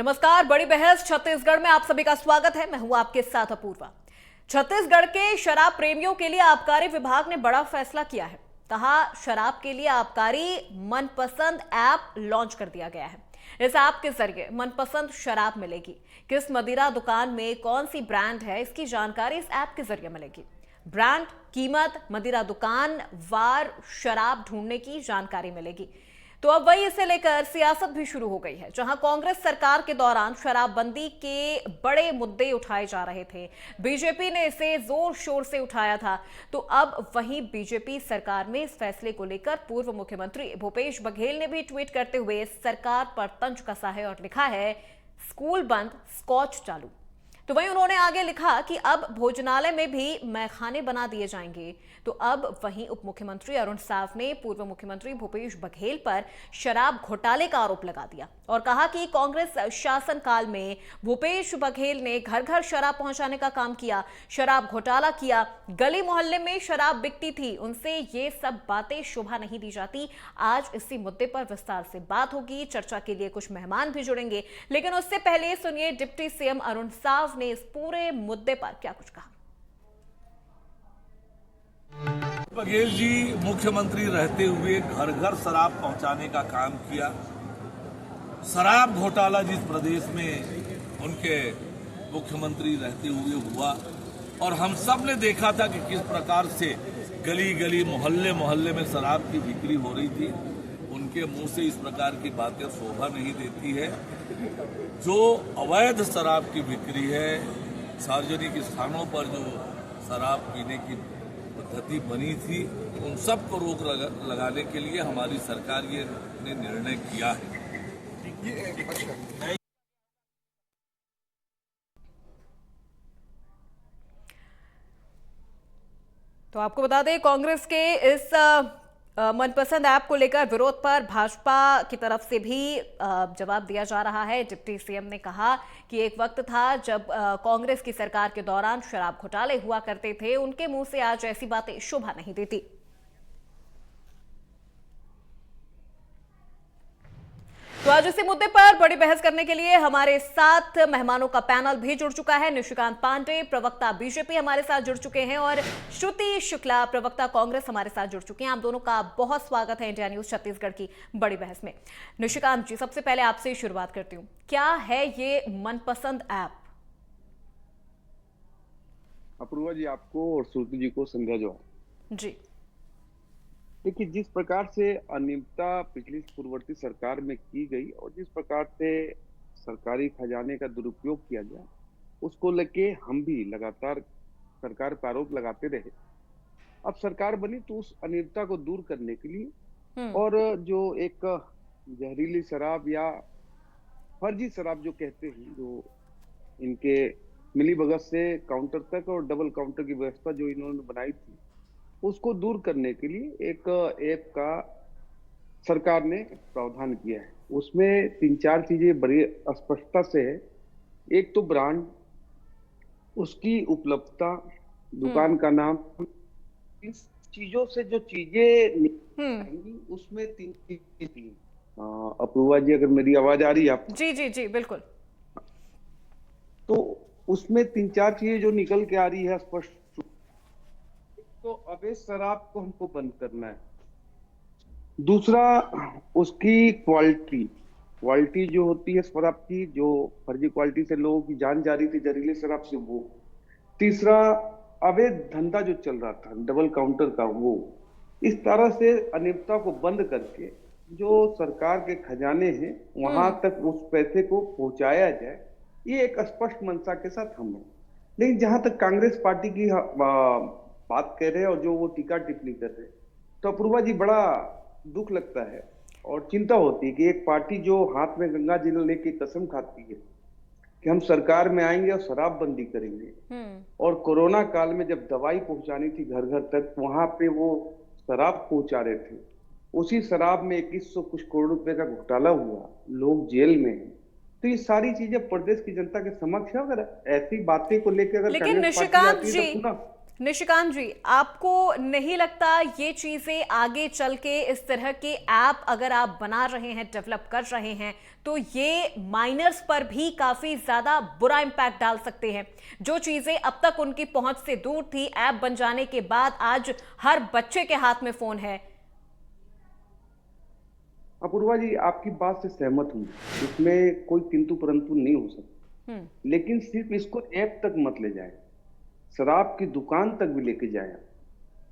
नमस्कार। बड़ी बहस छत्तीसगढ़ में आप सभी का स्वागत है। मैं हूं आपके साथ अपूर्वा। छत्तीसगढ़ के शराब प्रेमियों के लिए आबकारी विभाग ने बड़ा फैसला किया है। कहा, शराब के लिए आबकारी मनपसंद ऐप लॉन्च कर दिया गया है। इस ऐप के जरिए मनपसंद शराब मिलेगी। किस मदिरा दुकान में कौन सी ब्रांड है, इसकी जानकारी इस ऐप के जरिए मिलेगी। ब्रांड, कीमत, मदिरा दुकान वार शराब ढूंढने की जानकारी मिलेगी। तो अब वही इसे लेकर सियासत भी शुरू हो गई है। जहां कांग्रेस सरकार के दौरान शराबबंदी के बड़े मुद्दे उठाए जा रहे थे, बीजेपी ने इसे जोर शोर से उठाया था। तो अब वहीं बीजेपी सरकार में इस फैसले को लेकर पूर्व मुख्यमंत्री भूपेश बघेल ने भी ट्वीट करते हुए सरकार पर तंज कसा है और लिखा है, स्कूल बंद, स्कॉच चालू। तो वहीं उन्होंने आगे लिखा कि अब भोजनालय में भी मैखाने बना दिए जाएंगे। तो अब वहीं उप मुख्यमंत्री अरुण साव ने पूर्व मुख्यमंत्री भूपेश बघेल पर शराब घोटाले का आरोप लगा दिया और कहा कि कांग्रेस शासनकाल में भूपेश बघेल ने घर घर शराब पहुंचाने का काम किया, शराब घोटाला किया, गली मोहल्ले में शराब बिकती थी, उनसे ये सब बातें शोभा नहीं दी जाती। आज इसी मुद्दे पर विस्तार से बात होगी। चर्चा के लिए कुछ मेहमान भी जुड़ेंगे, लेकिन उससे पहले सुनिए डिप्टी सीएम अरुण साव ने इस पूरे मुद्दे पर क्या कुछ कहा। बघेल जी मुख्यमंत्री रहते हुए घर घर शराब पहुंचाने का काम किया। शराब घोटाला जिस प्रदेश में उनके मुख्यमंत्री रहते हुए हुआ और हम सब ने देखा था कि किस प्रकार से गली गली मोहल्ले मोहल्ले में शराब की बिक्री हो रही थी। उनके मुंह से इस प्रकार की बातें शोभा नहीं देती है। जो अवैध शराब की बिक्री है, सार्वजनिक स्थानों पर जो शराब पीने की पद्धति बनी थी, उन सब को रोक लगाने के लिए हमारी सरकार ये ने निर्णय किया है। तो आपको बता दें, कांग्रेस के इस मनपसंद ऐप को लेकर विरोध पर भाजपा की तरफ से भी जवाब दिया जा रहा है। डिप्टी सीएम ने कहा कि एक वक्त था जब कांग्रेस की सरकार के दौरान शराब घोटाले हुआ करते थे, उनके मुंह से आज ऐसी बातें शोभा नहीं देती। तो आज इसी मुद्दे पर बड़ी बहस करने के लिए हमारे साथ मेहमानों का पैनल भी जुड़ चुका है। निशिकांत पांडे, प्रवक्ता बीजेपी, हमारे साथ जुड़ चुके हैं और श्रुति शुक्ला, प्रवक्ता कांग्रेस, हमारे साथ जुड़ चुके हैं। आप दोनों का बहुत स्वागत है इंडिया न्यूज छत्तीसगढ़ की बड़ी बहस में। निशिकांत जी, सबसे पहले आपसे शुरुआत करती हूँ, क्या है ये मनपसंद ऐप? अपूर्वा जी, आपको और श्रुति जी को संध्या जो जी। देखिए, जिस प्रकार से अनियमितता पिछली पूर्ववर्ती सरकार में की गई और जिस प्रकार से सरकारी खजाने का दुरुपयोग किया गया, उसको लेके हम भी लगातार सरकार पर आरोप लगाते रहे। अब सरकार बनी तो उस अनियमितता को दूर करने के लिए और जो एक जहरीली शराब या फर्जी शराब जो कहते हैं, जो इनके मिलीभगत से काउंटर तक और डबल काउंटर की व्यवस्था जो इन्होंने बनाई थी, उसको दूर करने के लिए एक ऐप का सरकार ने प्रावधान किया है। उसमें 3-4 चीजें बड़ी स्पष्टता से है। एक तो ब्रांड, उसकी उपलब्धता, दुकान का नाम, इन चीजों से जो चीजें निकलेंगी उसमें 3 अपूर्वा जी, अगर मेरी आवाज आ रही है आपको? जी जी जी, बिल्कुल। तो उसमें 3-4 चीजें जो निकल के आ रही है स्पष्ट। तो अवैध शराब को हमको बंद करना है। दूसरा, उसकी क्वालिटी जो होती है शराब की, जो फर्जी क्वालिटी से लोगों की जान जा रही थी जहरीले शराब से, वो। तीसरा, अवैध धंधा जो चल रहा था डबल काउंटर का, वो। इस तरह से अनियमितता को बंद करके जो सरकार के खजाने हैं वहां तक उस पैसे को पहुंचाया जाए, ये एक स्पष्ट मंशा के साथ हम हैं। लेकिन जहां तक कांग्रेस पार्टी की बात कह रहे हैं और जो वो टीका टिप्पणी कर रहे हैं, तो अपूर्वा जी, बड़ा दुख लगता है और चिंता होती है कि एक पार्टी जो हाथ में गंगा जल लेके कसम खाती है कि हम सरकार में आएंगे और शराब बंदी करेंगे, और कोरोना काल में जब दवाई पहुंचानी थी घर घर तक, वहां पे वो शराब पहुंचा रहे थे। उसी शराब में 2100 कुछ करोड़ रुपए का घोटाला हुआ, लोग जेल में हैं। तो ये सारी चीजें प्रदेश की जनता के समक्ष है। अगर ऐसी बातें को लेकर अगर लेकिन कांग्रेस पार्टी निशिकांत आती है जी, तो पुनः निशिकांत जी, आपको नहीं लगता ये चीजें आगे चल के इस तरह के ऐप अगर आप बना रहे हैं, डेवलप कर रहे हैं, तो ये माइनर्स पर भी काफी ज्यादा बुरा इंपैक्ट डाल सकते हैं? जो चीजें अब तक उनकी पहुंच से दूर थी, ऐप बन जाने के बाद आज हर बच्चे के हाथ में फोन है। अपूर्वा जी, आपकी बात से सहमत हूँ, इसमें कोई किंतु परंतु नहीं हो सकता। लेकिन सिर्फ इसको ऐप तक मत ले जाए, शराब की दुकान तक भी लेके जाए।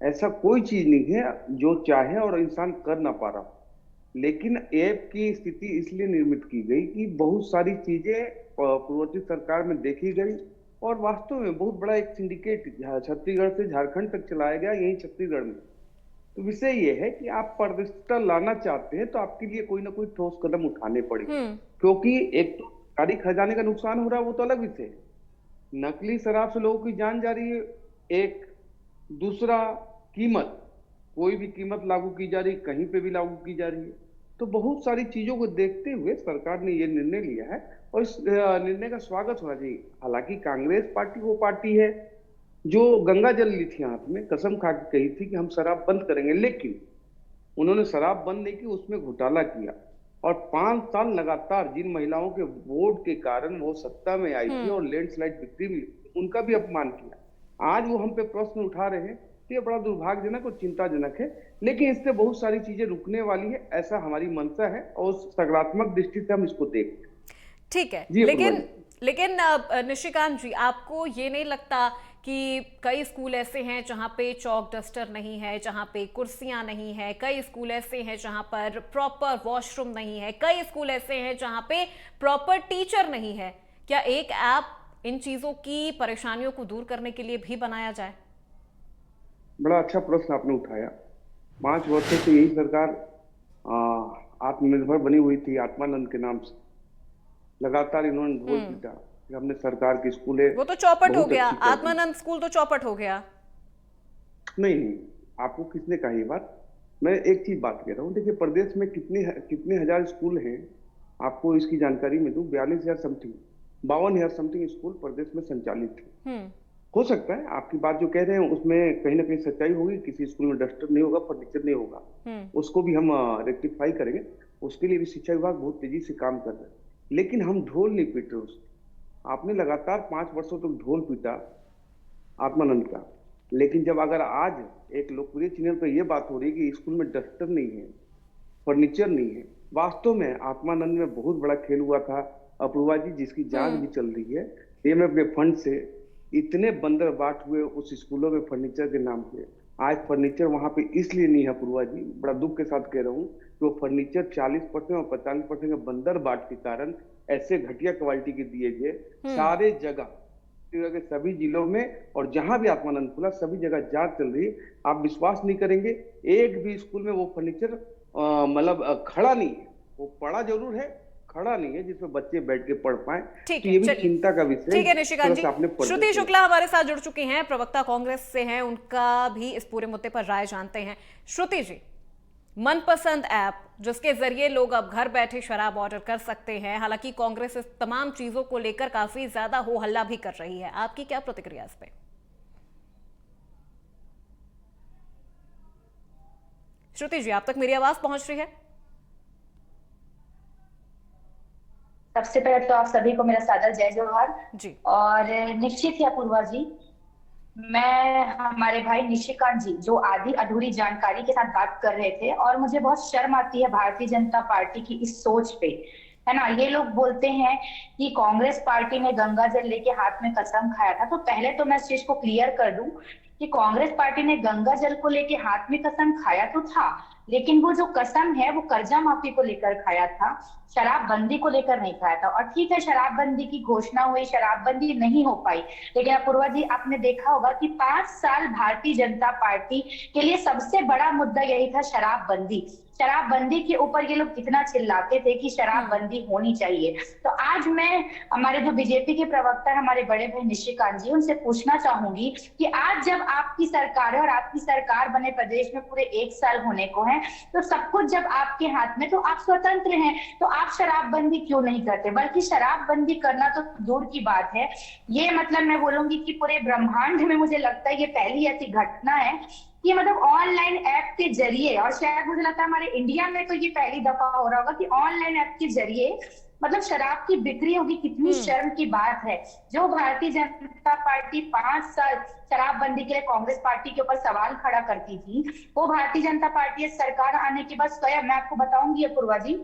ऐसा कोई चीज नहीं है जो चाहे और इंसान कर ना पा रहा। लेकिन ऐप की स्थिति इसलिए निर्मित की गई कि बहुत सारी चीजें पूर्ववर्ती सरकार में देखी गई और वास्तव में बहुत बड़ा एक सिंडिकेट छत्तीसगढ़ से झारखंड तक चलाया गया, यही छत्तीसगढ़ में। तो विषय ये है कि आप पारदर्शिता लाना चाहते हैं तो आपके लिए कोई ना कोई ठोस कदम उठाने पड़ेंगे, क्योंकि एक तो सरकारी खजाने का नुकसान हो रहा है, वो तो अलग विषय है। नकली शराब से लोगों की जान जा रही है, एक। दूसरा, कीमत, कोई भी कीमत लागू की जा रही, कहीं पे भी लागू की जा रही है। तो बहुत सारी चीजों को देखते हुए सरकार ने ये निर्णय लिया है और इस निर्णय का स्वागत होना चाहिए। हालांकि कांग्रेस पार्टी वो पार्टी है जो गंगा जल ली थी हाथ में, कसम खा के कही थी कि हम शराब बंद करेंगे, लेकिन उन्होंने शराब बंद नहीं की, उसमें घोटाला किया। और 5 साल लगातार जिन महिलाओं के वोट के कारण वो सत्ता में आई थी और लैंडस्लाइड विक्ट्री मिली, उनका भी अपमान किया। आज वो हम पे प्रश्न उठा रहे हैं, ये बड़ा दुर्भाग्यजनक और चिंताजनक है। लेकिन इससे बहुत सारी चीजें रुकने वाली है, ऐसा हमारी मंशा है और सकारात्मक दृष्टि से हम इसको देखते हैं। ठीक है, जी, लेकिन निशिकांत जी, आपको ये नहीं लगता कि कई स्कूल ऐसे हैं जहां पे चौक डस्टर नहीं है, जहां पे कुर्सियां नहीं है, कई स्कूल ऐसे हैं जहां पर प्रॉपर वॉशरूम नहीं है, कई स्कूल ऐसे हैं जहां पे प्रॉपर टीचर नहीं है? क्या एक ऐप इन चीजों की परेशानियों को दूर करने के लिए भी बनाया जाए? बड़ा अच्छा प्रश्न आपने उठाया। 5 वर्षों से यही सरकार आत्मनिर्भर बनी हुई थी, आत्मानंद के नाम से। लगातार इन्होंने ढोल पीटा, हमने सरकार की स्कूलें, वो तो चौपट हो गया, आत्मानंद स्कूल तो चौपट हो गया। नहीं, आपको किसने कहा ये बात? मैं एक चीज बात कह रहा हूँ, देखिए प्रदेश में कितने हजार स्कूल हैं, आपको इसकी जानकारी में दूं। 42,000 समथिंग, 52,000 समथिंग स्कूल प्रदेश में संचालित है। हो सकता है आपकी बात जो कह रहे हैं उसमें कहीं ना कहीं सच्चाई होगी, किसी स्कूल में डस्टर नहीं होगा, फर्नीचर नहीं होगा, उसको भी हम रेक्टिफाई करेंगे। उसके लिए भी शिक्षा विभाग बहुत तेजी से काम कर रहा है। लेकिन हम ढोल नहीं पीट रहे उसको। आपने लगातार 5 वर्षों तक ढोल पीटा आत्मानंद का, लेकिन जब अगर आज एक लोकप्रिय चैनल पर यह बात हो रही है कि स्कूल में डस्टर नहीं है, फर्नीचर नहीं है, वास्तव में आत्मानंद में बहुत बड़ा खेल हुआ था अपूर्वा जी, जिसकी जांच भी चल रही है। एमएफ के फंड से इतने बंदर बाट हुए उस स्कूलों में फर्नीचर के नाम पे। आज फर्नीचर वहां पे इसलिए नहीं है अपूर्वा जी, बड़ा दुख के साथ कह रहा हूँ, कि वो फर्नीचर 40% और 45% के बंदर बाट के कारण ऐसे घटिया क्वालिटी के दिए गए सारे जगह के सभी जिलों में, और जहां भी आत्मानंद खुला सभी जगह जांच चल रही है। आप विश्वास नहीं करेंगे, एक भी स्कूल में वो फर्नीचर मतलब खड़ा नहीं है, वो पड़ा जरूर है, खड़ा नहीं है जिसमें बच्चे बैठ के पढ़ पाए। ठीक है, ये भी चिंता का विषय। ठीक है निशिकांत जी, श्रुति शुक्ला हमारे साथ जुड़ चुकी हैं, प्रवक्ता कांग्रेस से हैं, उनका भी इस पूरे मुद्दे पर राय जानते हैं। श्रुति जी, मनपसंद ऐप जिसके जरिए लोग अब घर बैठे शराब ऑर्डर कर सकते हैं, हालांकि कांग्रेस इस तमाम चीजों को लेकर काफी ज्यादा हो हल्ला भी कर रही है, आपकी क्या प्रतिक्रिया इस पे? श्रुति जी, आप तक मेरी आवाज पहुंच रही है? सबसे पहले तो आप सभी को मेरा सादर जय जोहार जी। और निश्चित ही अपूर्वा जी, मैं हमारे भाई निशिकांत जी जो आधी अधूरी जानकारी के साथ बात कर रहे थे, और मुझे बहुत शर्म आती है भारतीय जनता पार्टी की इस सोच पे, है ना। ये लोग बोलते हैं कि कांग्रेस पार्टी ने गंगा जल लेके हाथ में कसम खाया था। तो पहले तो मैं इस चीज को क्लियर कर दूं कि कांग्रेस पार्टी ने गंगा जल को लेके हाथ में कसम खाया तो था, लेकिन वो जो कसम है वो कर्जा माफी को लेकर खाया था, शराबबंदी को लेकर नहीं खाया था। और ठीक है, शराबबंदी की घोषणा हुई, शराबबंदी नहीं हो पाई, लेकिन अपूर्वा जी आपने देखा होगा कि 5 साल भारतीय जनता पार्टी के लिए सबसे बड़ा मुद्दा यही था, शराबबंदी। शराबबंदी के ऊपर ये लोग कितना चिल्लाते थे कि शराबबंदी होनी चाहिए। तो आज मैं हमारे जो बीजेपी के प्रवक्ता है, हमारे बड़े भाई निशिकांत जी, उनसे पूछना चाहूंगी कि आज जब आपकी सरकार है और आपकी सरकार बने प्रदेश में पूरे 1 साल होने को है, है, तो सब कुछ जब आपके हाथ में, तो आप स्वतंत्र हैं, तो आप शराबबंदी क्यों नहीं करते? बल्कि शराबबंदी करना तो दूर की बात है, ये मतलब मैं बोलूंगी कि पूरे ब्रह्मांड में मुझे लगता है ये पहली ऐसी घटना है कि मतलब ऑनलाइन ऐप के जरिए, और शायद मुझे लगता है हमारे इंडिया में तो ये पहली दफा हो रहा होगा कि ऑनलाइन ऐप के जरिए मतलब शराब की बिक्री होगी। कितनी शर्म की बात है। जो भारतीय जनता पार्टी 5 साल शराबबंदी के लिए कांग्रेस पार्टी के ऊपर सवाल खड़ा करती थी, वो भारतीय जनता पार्टी सरकार आने के बाद स्वयं, मैं आपको बताऊंगी अपूर्वा जी,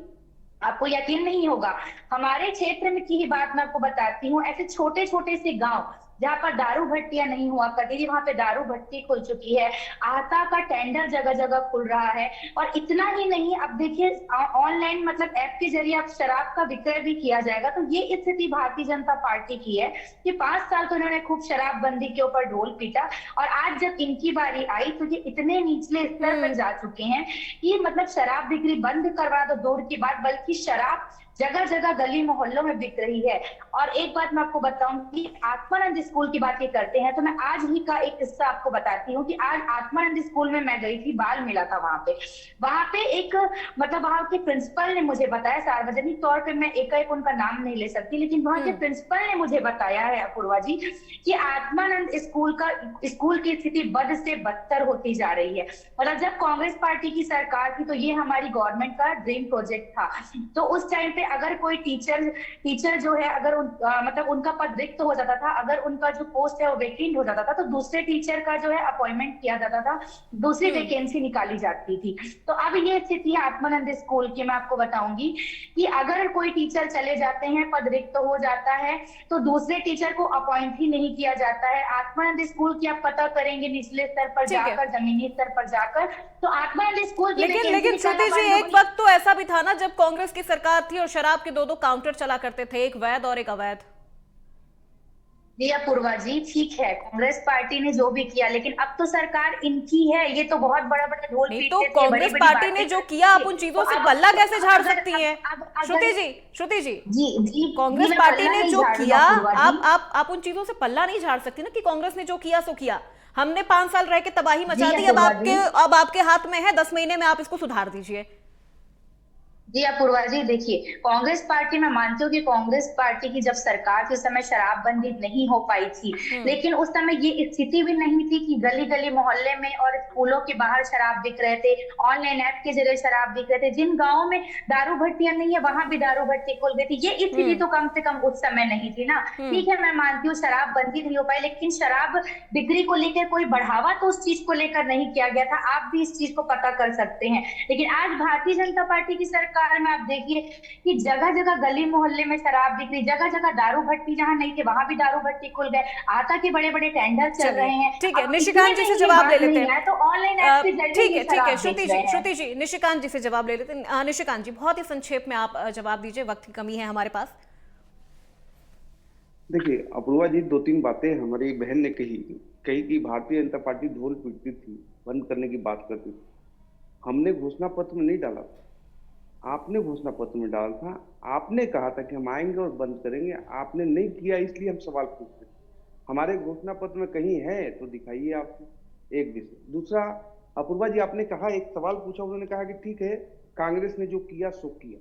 आपको यकीन नहीं होगा, हमारे क्षेत्र में की ही बात मैं आपको बताती हूँ, ऐसे छोटे छोटे से गांव जहाँ पर दारू भट्टियां नहीं हुआ करती थी, वहां पे दारू भट्टी खुल चुकी है, आता का टेंडर जगह जगह खुल रहा है। और इतना ही नहीं, अब देखिए ऑनलाइन मतलब ऐप के जरिए अब शराब का विक्रय भी किया जाएगा। तो ये स्थिति भारतीय जनता पार्टी की है कि 5 साल तो इन्होंने खूब शराबबंदी के ऊपर ढोल पीटा, और आज जब इनकी बारी आई तो ये इतने निचले स्तर पर जा चुके हैं कि मतलब शराब बिक्री बंद करवा दो दूर की बात, बल्कि शराब जगह जगह गली मोहल्लों में बिक रही है। और एक बात मैं आपको बताऊं कि आत्मानंद स्कूल की बात ये करते हैं, तो मैं आज ही का एक किस्सा आपको बताती हूँ कि आज आत्मानंद स्कूल में मैं गई थी, बाल मिला था वहां पे एक मतलब वहां के प्रिंसिपल ने मुझे बताया, सार्वजनिक तौर पे मैं एक उनका नाम नहीं ले सकती, लेकिन वहां के प्रिंसिपल ने मुझे बताया है अपूर्वा जी कि आत्मानंद स्कूल की स्थिति बद से बदतर होती जा रही है। मतलब जब कांग्रेस पार्टी की सरकार थी तो ये हमारी गवर्नमेंट का ड्रीम प्रोजेक्ट था, तो उस टाइम पे अगर कोई टीचर जो है अगर मतलब उनका पद रिक्त हो जाता था, अगर उनका जो पोस्ट है वो वैकेंट हो जाता था, तो दूसरे टीचर का जो है अपॉइंटमेंट किया जाता था, दूसरी वैकेंसी निकाली जाती थी। तो अब ये स्थिति है आत्मानंद स्कूल की। मैं आपको बताऊंगी कि अगर कोई टीचर चले जाते हैं, पद रिक्त हो जाता है, तो दूसरे टीचर को अपॉइंट ही नहीं किया जाता है। आत्मानंद स्कूल की आप पता करेंगे निचले स्तर पर जाकर, जमीनी स्तर पर जाकर, तो आत्मानंद स्कूल की लेकिन श्रुति जी, एक वक्त तो ऐसा भी था ना जब कांग्रेस की सरकार थी और शराब के 2 काउंटर चला करते थे, एक वैध और एक अवैध। जी अपूर्वा जी, ठीक है कांग्रेस पार्टी ने जो भी किया, लेकिन अब तो सरकार इनकी है, ये तो बहुत बड़ा बड़ा ढोल नहीं तो कांग्रेस पार्टी ने जो किया, आप उन चीजों से पल्ला कैसे झाड़ सकती हैं? श्रुति जी जी कांग्रेस पार्टी ने जो किया, आप उन चीजों से पल्ला नहीं झाड़ सकती ना कि कांग्रेस ने जो किया सो किया। हमने 5 साल रह के तबाही मचा दी, अब आपके हाथ में है, 10 महीने में आप इसको सुधार दीजिए। जी अपूर्वा जी, देखिए कांग्रेस पार्टी, मैं मानती हूँ कि कांग्रेस पार्टी की जब सरकार थी उस समय शराबबंदी नहीं हो पाई थी, लेकिन उस समय ये स्थिति भी नहीं थी कि गली गली मोहल्ले में और स्कूलों के बाहर शराब बिक रहे थे, ऑनलाइन ऐप के जरिए शराब बिक रहे थे। जिन गाँव में दारू भट्टियां नहीं है वहां भी दारू भट्टी खुल गई थी। ये स्थिति तो कम से कम उस समय नहीं थी ना। ठीक है, मैं मानती हूँ शराबबंदी नहीं हो पाई, लेकिन शराब बिक्री को लेकर कोई बढ़ावा तो उस चीज को लेकर नहीं किया गया था। आप भी इस चीज को पता कर सकते हैं। लेकिन आज भारतीय जनता पार्टी की सरकार में आप देखिए कि जगह जगह गली मोहल्ले में शराब बिक्री, जगह जगह दारू भट्टी जहां नहीं थे वहां भी दारू भट्टी खुल गए, आता के बड़े बड़े टेंडर चल रहे हैं। ठीक है, निशिकांत जी से जवाब ले लेते हैं। तो ऑनलाइन ऐप के जरिए ठीक है श्रुति जी निशिकांत जी से जवाब ले लेते हैं। निशिकांत जी, बहुत ही संक्षेप में आप जवाब दीजिए, वक्त की कमी है हमारे पास। देखिए अपूर्वा जी, 2-3 बातें हमारी बहन ने कही कि भारतीय जनता पार्टी ढोल पीटती थी, बंद करने की बात करती थी। हमने घोषणा पत्र में नहीं डाला, आपने घोषणा पत्र में डाला था। आपने कहा था कि हम आएंगे और बंद करेंगे, आपने नहीं किया, इसलिए हम सवाल पूछते हैं। हमारे घोषणा पत्र में कहीं है तो दिखाइए आपको। एक विषय। दूसरा, अपूर्वा जी आपने कहा, एक सवाल पूछा, उन्होंने कहा कि ठीक है कांग्रेस ने जो किया सो किया।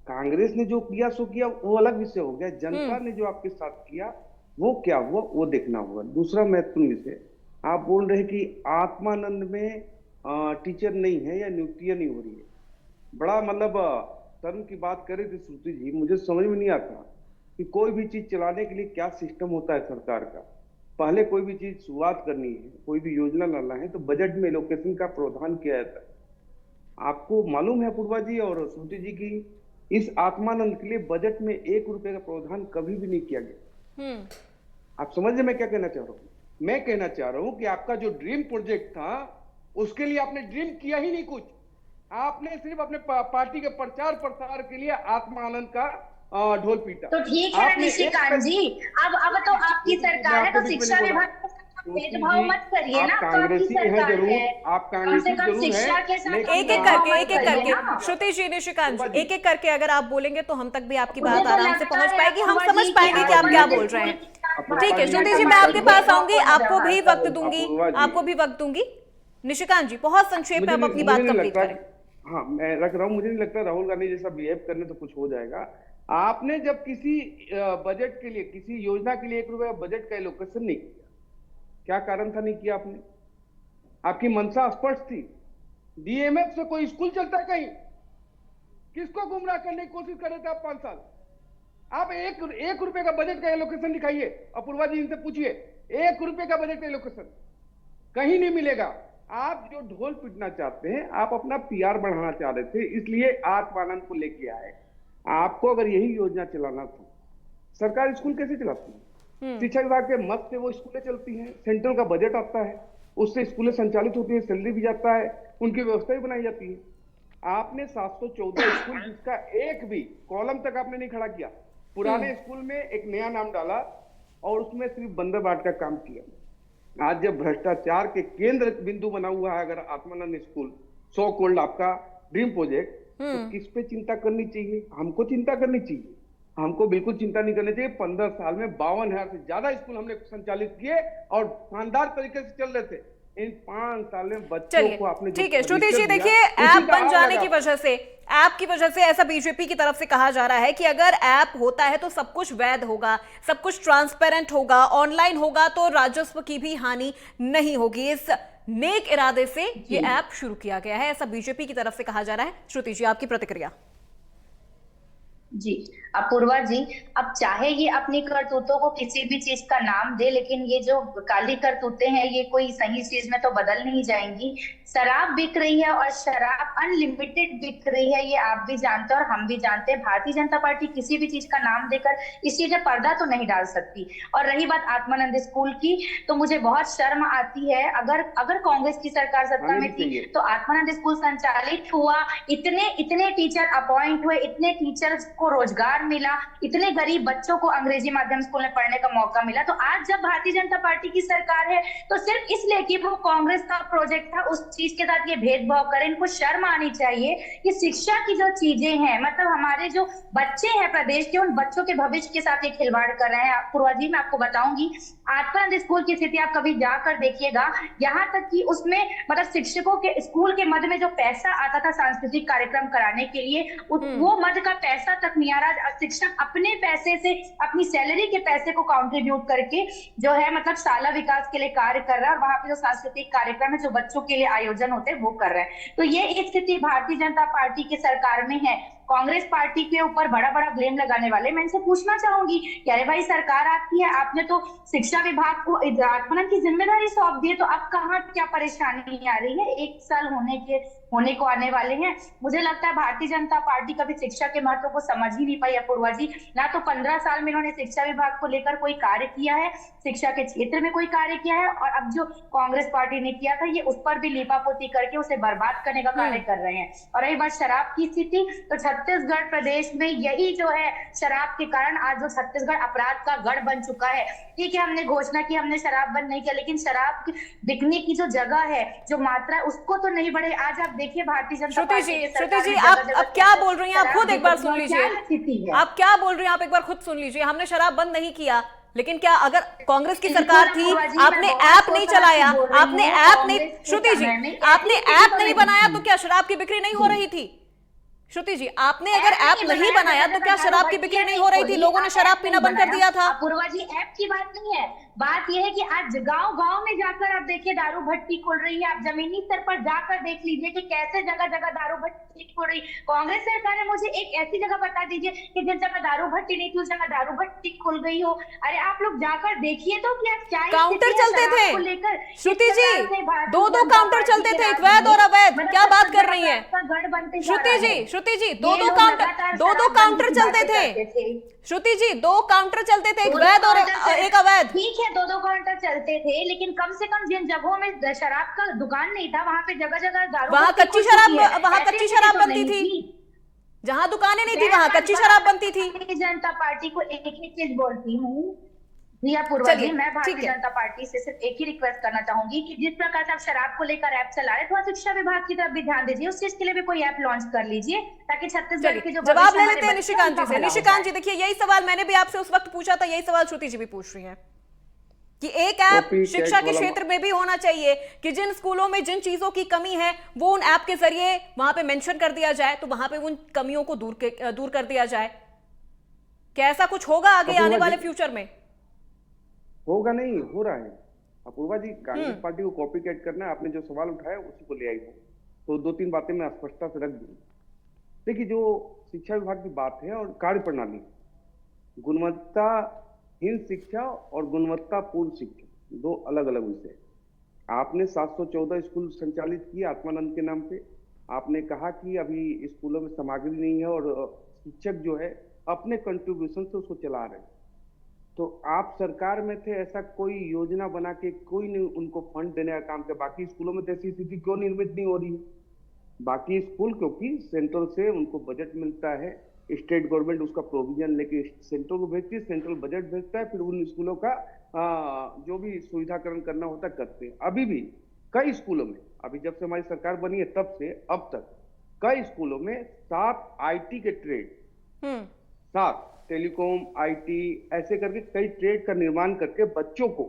कांग्रेस ने जो किया सो किया वो अलग विषय हो गया, जनता ने जो आपके साथ किया वो क्या हुआ वो देखना होगा। दूसरा महत्वपूर्ण विषय, आप बोल रहे कि आत्मानंद में टीचर नहीं है या नियुक्तियां नहीं हो रही है। बड़ा मतलब शर्म की बात करे थे श्रुति जी, मुझे समझ में नहीं आता कि कोई भी चीज चलाने के लिए क्या सिस्टम होता है सरकार का। पहले कोई भी चीज शुरुआत करनी है, कोई भी योजना लाना है तो बजट में एलोकेशन का प्रावधान किया जाता है। आपको मालूम है पूर्वा जी और श्रुति जी की इस आत्मानंद के लिए बजट में 1 रुपए का प्रावधान कभी भी नहीं किया गया। आप समझ रहे मैं क्या कहना चाह रहा हूँ? मैं कहना चाह रहा हूँ कि आपका जो ड्रीम प्रोजेक्ट था उसके लिए आपने ड्रीम किया ही नहीं कुछ। आपने सिर्फ अपने पार्टी के प्रचार प्रसार के लिए आत्मानंद का ढोल पीटा। तो ठीक है निशिकांत जी, अब तो आपकी सरकार है, तो शिक्षा विभाग भेदभाव मत करिए ना। कांग्रेसी है जरूर, आप कांग्रेसी जरूर है, एक एक करके श्रुति जी, निशिकांत जी, एक एक करके अगर आप बोलेंगे तो हम तक भी आपकी बात आराम से पहुंच पाएगी, हम समझ पाएंगे कि आप क्या बोल रहे हैं। ठीक है श्रुति जी, मैं आपके पास आऊंगी, आपको भी वक्त दूंगी। निशिकांत जी बहुत संक्षेप में आप अपनी बात कंप्लीट करें। हाँ, मैं रख रहा हूँ। मुझे नहीं लगता राहुल गांधी जैसा बिहेव करने तो कुछ हो जाएगा। आपने जब किसी बजट के लिए, किसी योजना के लिए 1 रुपया बजट का एलोकेशन नहीं किया, क्या कारण था नहीं किया आपने? आपकी मंशा स्पष्ट थी। डीएमएफ से कोई स्कूल चलता है कहीं? किसको गुमराह करने की कोशिश कर रहे थे आप 5 साल? आप एक रुपए का बजट का एलोकेशन दिखाइए, अपूर्वा जी इनसे पूछिए, 1 रुपए का बजट का एलोकेशन कहीं नहीं मिलेगा। आप जो ढोल पीटना चाहते हैं, आप अपना पीआर बढ़ाना चाह रहे थे, इसलिए आत्मानंद को लेके आए। आपको अगर यही योजना चलाना था, सरकार स्कूल कैसे चलाती है? शिक्षा विभाग के मत से वो स्कूलें चलती हैं, सेंट्रल का बजट आता है, उससे स्कूलें संचालित होती है, सैलरी भी जाता है, उनकी व्यवस्था भी बनाई जाती है। आपने 714 स्कूल जिसका एक भी कॉलम तक आपने नहीं खड़ा किया। पुराने स्कूल में एक नया नाम डाला और उसमें सिर्फ बंदर बाट का काम किया। आज जब भ्रष्टाचार के केंद्र बिंदु बना हुआ है अगर आत्मानंद स्कूल, सो कॉल्ड आपका ड्रीम प्रोजेक्ट, तो किस पे चिंता करनी चाहिए? हमको चिंता करनी चाहिए। हमको बिल्कुल चिंता नहीं करनी चाहिए। 15 साल में 52,000 से ज्यादा स्कूल हमने संचालित किए और शानदार तरीके से चल रहे थे। इन 5 साल में बच्चों को आपने, ठीक है श्रुति जी, देखिए ऐप बन जाने की वजह से, ऐप की वजह से ऐसा बीजेपी की तरफ से कहा जा रहा है कि अगर ऐप होता है तो सब कुछ वैध होगा, सब कुछ ट्रांसपेरेंट होगा, ऑनलाइन होगा तो राजस्व की भी हानि नहीं होगी। इस नेक इरादे से ये ऐप शुरू किया गया है, ऐसा बीजेपी की तरफ से कहा जा रहा है। श्रुति जी आपकी प्रतिक्रिया। जी अपूर्वा जी, अब चाहे ये अपनी करतूतों को किसी भी चीज का नाम दे, लेकिन ये जो काली करतूतें हैं ये कोई सही चीज में तो बदल नहीं जाएंगी। शराब बिक रही है और शराब अनलिमिटेड बिक रही है, ये आप भी जानते हैं और हम भी जानते हैं। भारतीय जनता पार्टी किसी भी चीज का नाम देकर इस चीज में पर्दा तो नहीं डाल सकती। और रही बात आत्मानंद स्कूल की, तो मुझे बहुत शर्म आती है। अगर कांग्रेस की सरकार सत्ता में थी तो आत्मानंद स्कूल संचालित हुआ, इतने टीचर अपॉइंट हुए, इतने टीचर्स को रोजगार मिला, इतने गरीब बच्चों को अंग्रेजी माध्यम स्कूल में पढ़ने का मौका मिला। तो आज जब भारतीय जनता पार्टी की सरकार है तो सिर्फ इसलिए कि वो कांग्रेस का प्रोजेक्ट था उस चीज के साथ ये भेदभाव करें। इनको शर्म आनी चाहिए कि शिक्षा की जो चीजें हैं, मतलब हमारे जो बच्चे हैं प्रदेश के, उन बच्चों के भविष्य के साथ ये खिलवाड़ कर रहे हैं। पूर्वा जी मैं आपको बताऊंगी, आत्मानंद स्कूल की स्थिति आप कभी जाकर देखिएगा, यहाँ तक कि उसमें मतलब शिक्षकों के स्कूल के मद में जो पैसा आता था सांस्कृतिक कार्यक्रम कराने के लिए, वो मद का पैसा तक नहीं आ रहा। शिक्षक अपने पैसे से, अपनी सैलरी के पैसे को कंट्रीब्यूट करके जो है मतलब शाला विकास के लिए कार्य कर रहा है और वहां पे जो सांस्कृतिक कार्यक्रम है जो बच्चों के लिए आयोजन होते हैं वो कर रहे हैं। तो ये स्थिति भारतीय जनता पार्टी की सरकार में है। कांग्रेस पार्टी के ऊपर बड़ा बड़ा ब्लेम लगाने वाले, मैं इनसे पूछना चाहूंगी कि अरे भाई सरकार आपकी है, आपने तो शिक्षा विभाग को आत्मानंद की जिम्मेदारी सौंप दी है, तो अब कहाँ क्या परेशानी आ रही है? 1 साल होने को आने वाले हैं। मुझे लगता है भारतीय जनता पार्टी कभी शिक्षा के महत्व को समझ ही नहीं पाई अपूर्वा जी। ना तो 15 साल में इन्होंने शिक्षा विभाग को लेकर कोई कार्य किया है, शिक्षा के क्षेत्र में कोई कार्य किया है, और अब जो कांग्रेस पार्टी ने किया था ये उस पर भी लीपापोती करके उसे बर्बाद करने का कार्य कर रहे हैं। और रही बात शराब की स्थिति, तो छत्तीसगढ़ प्रदेश में यही जो है शराब के कारण आज जो छत्तीसगढ़ अपराध का गढ़ बन चुका है। ठीक है, हमने घोषणा की, हमने शराब बंद नहीं किया, लेकिन शराब बिकने की जो जगह है, जो मात्रा है, उसको तो नहीं बढ़े। आज आप देखिए भारतीय जनता पार्टी श्रुति जी आप क्या बोल रही हैं? आप खुद एक बार सुन लीजिए, आप क्या बोल रही हैं, आप एक बार खुद सुन लीजिए। हमने शराब बंद नहीं किया, लेकिन क्या अगर कांग्रेस की सरकार थी, आपने ऐप नहीं चलाया, आपने ऐप नहीं, श्रुति जी आपने ऐप नहीं बनाया तो क्या शराब की बिक्री नहीं हो रही थी? श्रुति जी आपने अगर ऐप नहीं बनाया तो क्या शराब की बिक्री नहीं हो रही थी? लोगों ने शराब पीना बंद कर दिया था। अपूर्वा जी ऐप की बात नहीं है, बात यह है कि आज गांव में जाकर आप देखिए दारू भट्टी खुल रही है। आप जमीनी स्तर पर जाकर देख लीजिए कि कैसे जगह जगह दारू भट्टी खुल रही। कांग्रेस सरकार ने मुझे एक ऐसी जगह बता दीजिए कि जिस जगह दारू भट्टी नहीं थी उस जगह दारू भट्टी खुल गई हो। अरे आप लोग जाकर देखिए तो क्या काउंटर चलते थे श्रुति जी, 2 काउंटर चलते थे, एक वैध और अवैध। क्या बात कर रही है श्रुति जी? 2 काउंटर चलते थे श्रुति जी, 2 काउंटर चलते थे, एक वैध और एक अवैध। ठीक है 2 काउंटर चलते थे, लेकिन कम से कम जिन जगहों में शराब का दुकान नहीं था वहां पे जगह जगह दारू, वहां कच्ची शराब बनती थी। जहां दुकानें नहीं थी वहां कच्ची शराब बनती थी। जनता पार्टी को एक ही चीज बोलती हूँ रिया पूर्वा जी, मैं भारतीय जनता पार्टी से सिर्फ एक ही रिक्वेस्ट करना चाहूंगी कि जिस प्रकार से आप शराब को लेकर ऐप चला रहे, थोड़ा शिक्षा विभाग की तरफ भी ध्यान दीजिए, उस चीज के लिए भी कोई ऐप लॉन्च कर लीजिए ताकि छत्तीसगढ़ की जो जवाब ले लेते हैं निशिकांत जी से। निशिकांत जी देखिए, यही सवाल मैंने भी आपसे उस वक्त पूछा था, यही सवाल श्रुति जी भी पूछ रही है। कि एक ऐप कॉपी शिक्षा कैट के वाला क्षेत्र में भी होना चाहिए कि जिन स्कूलों में जिन चीजों की कमी है वो उन ऐप के जरिए वहां पे मेंशन कर दिया जाए, तो वहां पे उन कमियों को दूर कर दिया जाए। क्या ऐसा कुछ होगा आगे अपूर्वा आने वाले जी, फ्यूचर में? होगा नहीं, हो रहा है। अपूर्वा जी, कांग्रेस पार्टी को कॉपी कैट करना है, आपने जो सवाल उठाया उसी को ले आई हो। तो दो तीन बातें मैं स्पष्टता से रख दूं। देखिए, जो शिक्षा विभाग की बात है और कार्य प्रणाली, गुणवत्ताहीन शिक्षा और गुणवत्तापूर्ण शिक्षा दो अलग अलग विषय। आपने 714 स्कूल संचालित किए आत्मानंद के नाम पे। आपने कहा कि अभी स्कूलों में सामग्री नहीं है और शिक्षक जो है अपने कंट्रीब्यूशन से उसको चला रहे हैं। तो आप सरकार में थे, ऐसा कोई योजना बना के कोई नहीं उनको फंड देने का काम किया। बाकी स्कूलों में तो ऐसी स्थिति क्यों निर्मित नहीं हो रही है? बाकी स्कूल क्योंकि सेंट्रल से उनको बजट मिलता है, स्टेट गवर्नमेंट उसका प्रोविजन लेके सेंट्रल को भेजती है, सेंट्रल बजट भेजता है, फिर उन स्कूलों का जो भी सुविधाकरण करना होता है करते हैं। अभी भी कई स्कूलों में, अभी जब से हमारी सरकार बनी है तब से अब तक कई स्कूलों में 7 आईटी के ट्रेड, 7 टेलीकॉम, आईटी, ऐसे करके कई ट्रेड का निर्माण करके बच्चों को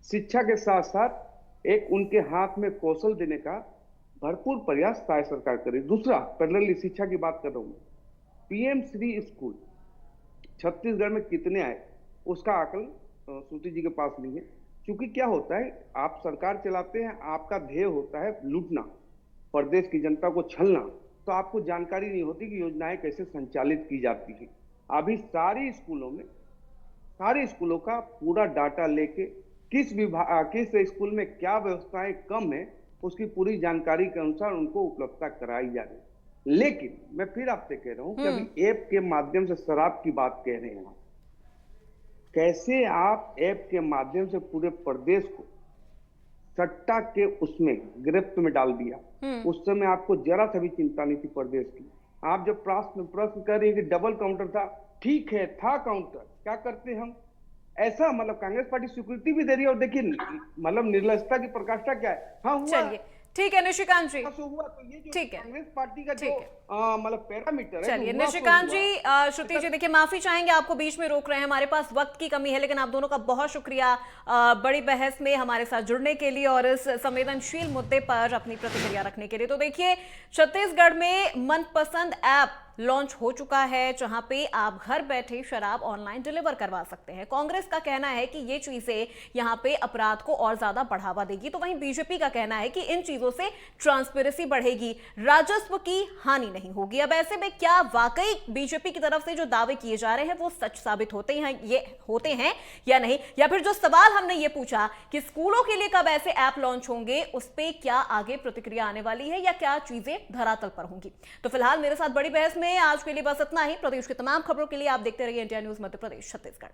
शिक्षा के साथ साथ एक उनके हाथ में कौशल देने का भरपूर प्रयास राज्य सरकार करे। दूसरा, पैरेलली शिक्षा की बात कर रहा हूं, पीएम श्री स्कूल छत्तीसगढ़ में कितने आए उसका आकलन श्रुति जी के पास नहीं है। क्योंकि क्या होता है, आप सरकार चलाते हैं, आपका ध्येय होता है लूटना, प्रदेश की जनता को छलना, तो आपको जानकारी नहीं होती कि योजनाएं कैसे संचालित की जाती है। अभी सारी स्कूलों का पूरा डाटा लेके किस स्कूल में क्या व्यवस्थाएं कम है उसकी पूरी जानकारी के अनुसार उनको उपलब्धता कराई जा रही है। लेकिन मैं फिर आपसे कह रहा हूं कि अभी ऐप के माध्यम से शराब की बात कह रहे हैं आप, कैसे आप ऐप के माध्यम से पूरे प्रदेश को सट्टा के उसमें गिरफ्त में डाल दिया। उस समय आपको जरा सा भी चिंता नहीं थी प्रदेश की। आप जब प्रश्न कर रही है कि डबल काउंटर था, ठीक है, था काउंटर, क्या करते हम ऐसा, मतलब कांग्रेस पार्टी स्वीकृति भी दे रही है। और देखिए, मतलब निर्लजता की प्रकाष्ठा क्या है। हाँ, हुआ, चलिए ठीक है निशिकांत जी, हुआ। तो ये जो ठीक है, कांग्रेस पार्टी का जो ठीक है। मतलब पैरामीटर है, चलिए जो हुआ निशिकांत सो जी, हुआ। श्रुति जी, देखिए माफी चाहेंगे, आपको बीच में रोक रहे हैं, हमारे पास वक्त की कमी है, लेकिन आप दोनों का बहुत शुक्रिया बड़ी बहस में हमारे साथ जुड़ने के लिए और इस संवेदनशील मुद्दे पर अपनी प्रतिक्रिया रखने के लिए। तो देखिए, छत्तीसगढ़ में मनपसंद ऐप लॉन्च हो चुका है जहां पे आप घर बैठे शराब ऑनलाइन डिलीवर करवा सकते हैं। कांग्रेस का कहना है कि ये चीजें यहां पे अपराध को और ज्यादा बढ़ावा देगी, तो वहीं बीजेपी का कहना है कि इन चीजों से ट्रांसपेरेंसी बढ़ेगी, राजस्व की हानि नहीं होगी। अब ऐसे में क्या वाकई बीजेपी की तरफ से जो दावे किए जा रहे हैं वो सच साबित होते हैं या नहीं, या फिर जो सवाल हमने ये पूछा कि स्कूलों के लिए कब ऐसे ऐप लॉन्च होंगे, उस पर क्या आगे प्रतिक्रिया आने वाली है या क्या चीजें धरातल पर होंगी। तो फिलहाल मेरे साथ बड़ी बहस में आज के लिए बस इतना ही। प्रदेश की तमाम खबरों के लिए आप देखते रहिए इंडिया न्यूज मध्य प्रदेश छत्तीसगढ़।